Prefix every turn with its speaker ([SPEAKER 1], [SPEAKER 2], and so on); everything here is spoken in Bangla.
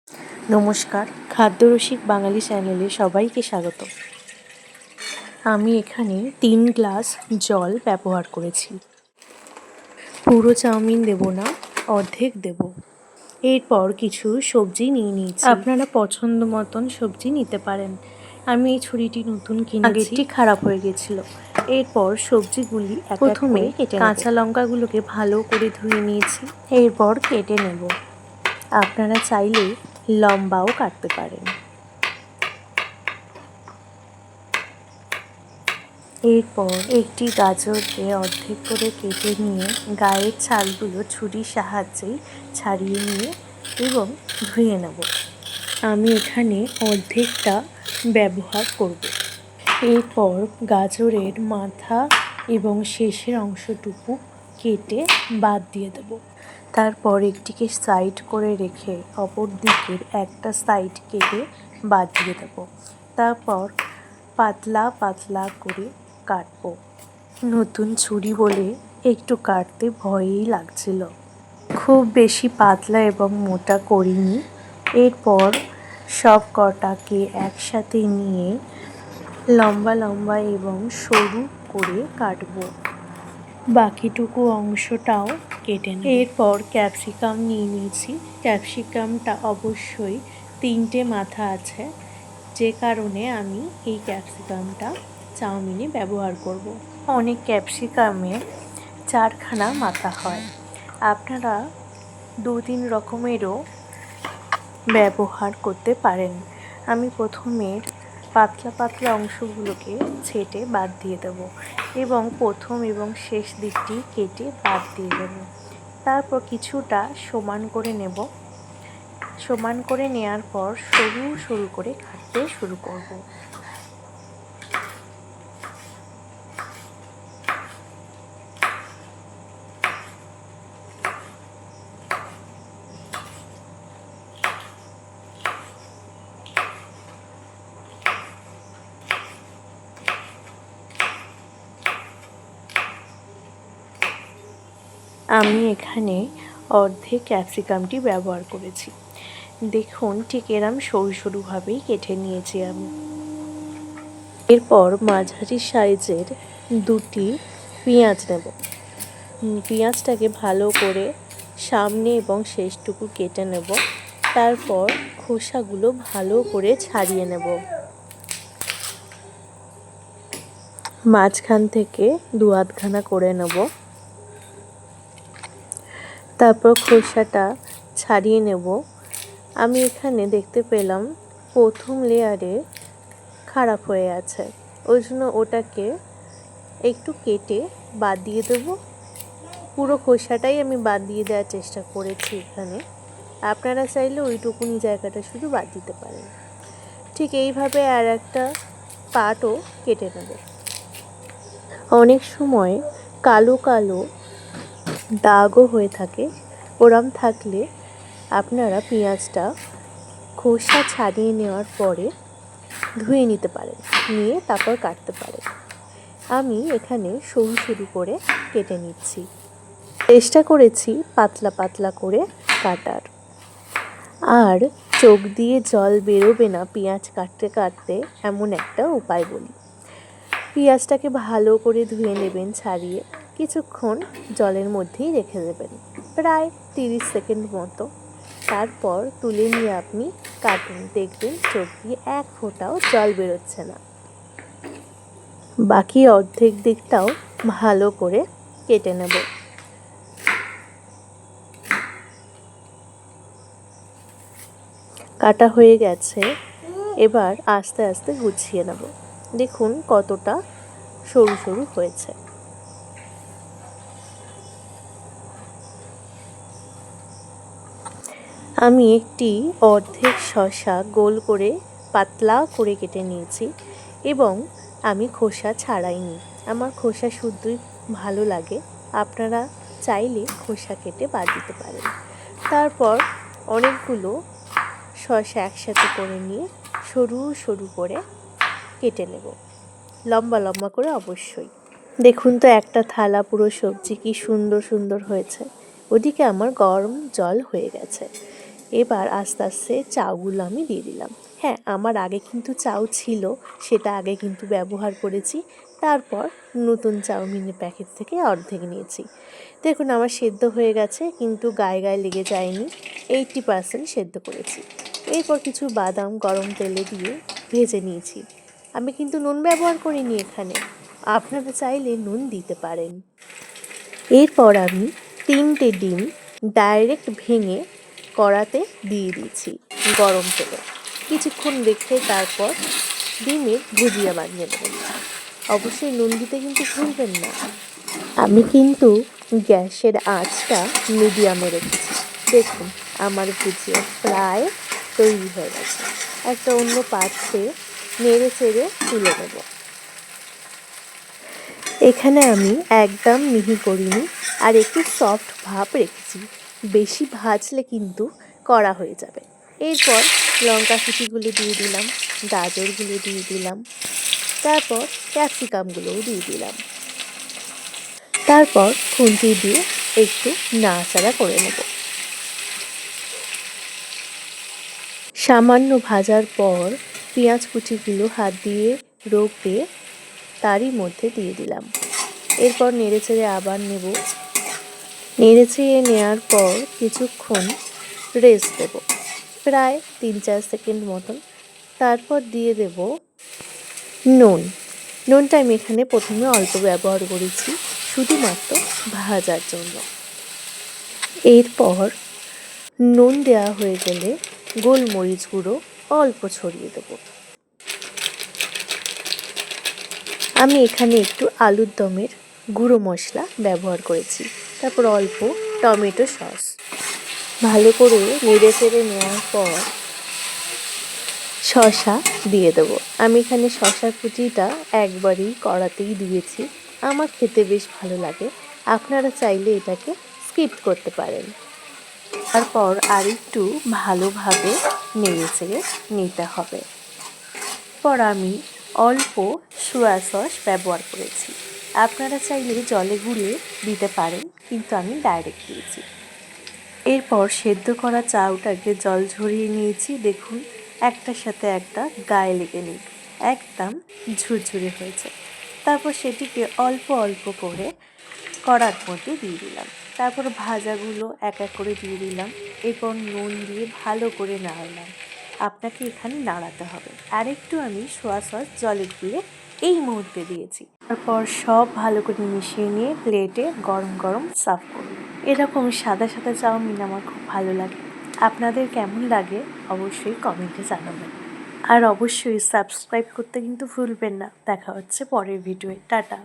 [SPEAKER 1] নমস্কার, খাদ্যরসিক বাঙালি চ্যানেলে সবাইকে স্বাগত। আমি এখানে 3 গ্লাস জল ব্যবহার করেছি। পুরো চাউমিন দেব না, অর্ধেক দেব। এরপর কিছু সবজি নিয়ে নিয়েছি। আপনারা পছন্দ মতন সবজি নিতে পারেন। আমি এই ছুরিটি নতুন কিনেছি, আগেরটি খারাপ হয়ে গেছিল। এরপর সবজিগুলি প্রথমে কাঁচা লঙ্কাগুলোকে ভালো করে ধুয়ে নিয়েছি, এরপর কেটে নেব। আপনারা চাইলে লম্বাও কাটতে পারেন। এরপর একটি গাজরকে অর্ধেক করে কেটে নিয়ে গায়ের ছালগুলো ছুরির সাহায্যে ছাড়িয়ে নিয়ে এবং ধুয়ে নেব। আমি এখানে অর্ধেকটা ব্যবহার করব। এরপর গাজরের মাথা এবং শেষের অংশটুকু কেটে বাদ দিয়ে দেব। তারপর একটিকে সাইড করে রেখে অপর দিকের একটা সাইড কেটে বাদ দিয়ে দেব। তারপর পাতলা পাতলা করে কাটবো। নতুন ছুরি বলে একটু কাটতে ভয়ই লাগছিল, খুব বেশি পাতলা এবং মোটা করিনি। এরপর সব কটাকে একসাথে নিয়ে লম্বা লম্বা এবং সরু করে কাটবো। বাকিটুকু অংশটাও কেটে নেব। এরপর ক্যাপসিকাম নিয়ে নিয়েছি। ক্যাপসিকামটা অবশ্যই 3টে মাথা আছে, যে কারণে আমি এই ক্যাপসিকামটা চাউমিনে ব্যবহার করব। অনেক ক্যাপসিকামে 4খানা মাথা হয়। আপনারা 2-3 রকমেরও ব্যবহার করতে পারেন। আমি প্রথমে পাতলা পাতলা অংশগুলোকে ছেটে বাদ দিয়ে দেব এবং প্রথম এবং শেষ দিকটি কেটে বাদ দিয়ে দেব। তারপর কিছুটা সমান করে নেব। সমান করে নেওয়ার পর সরু সরু করে কাটতে শুরু করব। আমি এখানে অর্ধেক ক্যাপসিকামটি ব্যবহার করেছি। দেখুন ঠিক এরম সরু সরুভাবেই কেটে নিয়েছি আমি। এরপর মাঝারি সাইজের 2টি পেঁয়াজ নেব। পেঁয়াজটাকে ভালো করে সামনে এবং শেষটুকু কেটে নেব। তারপর খোসাগুলো ভালো করে ছাড়িয়ে নেব। মাঝখান থেকে 2-8খানা করে নেব। তারপর খোসাটা ছাড়িয়ে নেব। আমি এখানে দেখতে পেলাম প্রথম লেয়ারে খারাপ হয়ে আছে, ওই জন্য ওটাকে একটু কেটে বাদ দিয়ে দেব। পুরো খোসাটাই আমি বাদ দিয়ে দেওয়ার চেষ্টা করেছি এখানে। আপনারা চাইলে ওইটুকুনি জায়গাটা শুধু বাদ দিতে পারেন। ঠিক এইভাবে আর একটা পাটও কেটে নেব। অনেক সময় কালো কালো দাগও হয়ে থাকে, ওরম থাকলে আপনারা পেঁয়াজটা খোসা ছাড়িয়ে নেওয়ার পরে ধুয়ে নিতে পারেন, নিয়ে তারপর কাটতে পারেন। আমি এখানে সরু সরু করে কেটে নিচ্ছি। চেষ্টা করেছি পাতলা পাতলা করে কাটার। আর চোখ দিয়ে জল বেরোবে না পেঁয়াজ কাটতে কাটতে, এমন একটা উপায় বলি। পেঁয়াজটাকে ভালো করে ধুয়ে নেবেন, ছাড়িয়ে কিছুক্ষণ জলের মধ্যেই রেখে দেবেন, প্রায় 30 সেকেন্ড মতো। তারপর তুলে নিয়ে আপনি কাটুন, দেখবেন চোখ দিয়ে এক ফোঁটাও জল বেরোচ্ছে না। বাকি অর্ধেক দিকটাও ভালো করে কেটে নেব। কাটা হয়ে গেছে, এবার আস্তে আস্তে গুছিয়ে নেব। দেখুন কতটা সরু সরু হয়েছে। আমি একটি অর্ধেক শসা গোল করে পাতলা করে কেটে নিয়েছি এবং আমি খোসা ছাড়াইনি। আমার খোসা শুদ্ধই ভালো লাগে, আপনারা চাইলে খোসা কেটে বাদ দিতে পারেন। তারপর অনেকগুলো শসা একসাথে করে নিয়ে সরু সরু করে কেটে নেব, লম্বা লম্বা করে অবশ্যই। দেখুন তো একটা থালা পুরো সবজি কি সুন্দর সুন্দর হয়েছে। ওদিকে আমার গরম জল হয়ে গেছে। এবার আস্তে আস্তে চাউগুলো আমি দিয়ে দিলাম। হ্যাঁ, আমার আগে কিন্তু চাউ ছিল, সেটা আগে কিন্তু ব্যবহার করেছি। তারপর নতুন চাউমিনের প্যাকেট থেকে অর্ধেক নিয়েছি। দেখুন আমার সেদ্ধ হয়ে গেছে, কিন্তু গায়ে গায়ে লেগে যায়নি। 80% সেদ্ধ করেছি। এরপর কিছু বাদাম গরম তেলে দিয়ে ভেজে নিয়েছি। আমি কিন্তু নুন ব্যবহার করিনি এখানে, আপনারা চাইলে নুন দিতে পারেন। এরপর আমি 3টে ডিম ডাইরেক্ট ভেঙে কড়াতে দিয়ে দিয়েছি গরম তেলে। কিছুক্ষণ রেখে তারপর ডিমের ভুজিয়া বানিয়ে নেবেন। অবশ্যই নুন দিতে কিন্তু ভুলবেন না। আমি কিন্তু গ্যাসের আঁচটা মিডিয়ামে রেখেছি। দেখুন আমার ভুজিয়া প্রায় তৈরি হয়ে গেছে। একটা অন্য পাত্রে নেড়ে চেড়ে তুলে নেব। এখানে আমি একদম মিহি করিনি, আর একটু সফট ভাব রেখেছি। বেশি ভাজলে কিন্তু কড়া হয়ে যাবে। এরপর লঙ্কা কুচিগুলো দিয়ে দিলাম, গাজরগুলো দিয়ে দিলাম, তারপর ক্যাপসিকামগুলোও দিয়ে দিলাম। তারপর খুন্তি দিয়ে একটু নাড়াচাড়া করে নেব। সামান্য ভাজার পর পেঁয়াজ কুচিগুলো হাত দিয়ে রোগড়ে তারই মধ্যে দিয়ে দিলাম। এরপর নেড়েচেড়ে আবার নেব। নেড়েচেড়ে নেওয়ার পর কিছুক্ষণ রেস্ট দেব, প্রায় 3-4 সেকেন্ড মতন। তারপর দিয়ে দেব নুন। নুনটা আমি এখানে প্রথমে অল্প ব্যবহার করেছি, শুধুমাত্র ভাজার জন্য। এরপর নুন দেওয়া হয়ে গেলে গোলমরিচ গুঁড়ো অল্প ছড়িয়ে দেব। আমি এখানে একটু আলুর দমের গুঁড়ো মশলা ব্যবহার করেছি। তারপর অল্প টমেটো সস। ভালো করে নেড়ে চেড়ে নেওয়ার পর শসা দিয়ে দেবো। আমি এখানে শসা কুচিটা একবারেই কড়াতেই দিয়েছি, আমার খেতে বেশ ভালো লাগে। আপনারা চাইলে এটাকে স্কিপ করতে পারেন। তারপর আরেকটু ভালোভাবে নেড়ে চেড়ে নিতে হবে। পর আমি অল্প সোয়া সস ব্যবহার করেছি। আপনারা চাইলে জলে গুলে দিতে পারেন, কিন্তু আমি ডাইরেক্ট দিয়েছি। এরপর সেদ্ধ করা চাউটাকে জল ঝরিয়ে নিয়েছি। দেখুন একটার সাথে একটা গায়ে লেগে নেই, একদম ঝুরঝুরে হয়েছে। তারপর সেটিকে অল্প অল্প করে কড়ার মধ্যে দিয়ে দিলাম। তারপর ভাজাগুলো এক এক করে দিয়ে দিলাম। এরপর নুন দিয়ে ভালো করে নাড়লাম। আপনাকে এখানে নাড়াতে হবে। আর একটু আমি সোয়া সস জলে গুলে এই মুহূর্তে দিয়েছি। তারপর সব ভালো করে মিশিয়ে নিয়ে প্লেটে গরম গরম সার্ভ করুন। এরকম সাদা সাদা চাউমিন আমার খুব ভালো লাগে। আপনাদের কেমন লাগে অবশ্যই কমেন্টে জানাবেন। আর অবশ্যই সাবস্ক্রাইব করতে কিন্তু ভুলবেন না। দেখা হচ্ছে পরের ভিডিওয়ে। টাটা।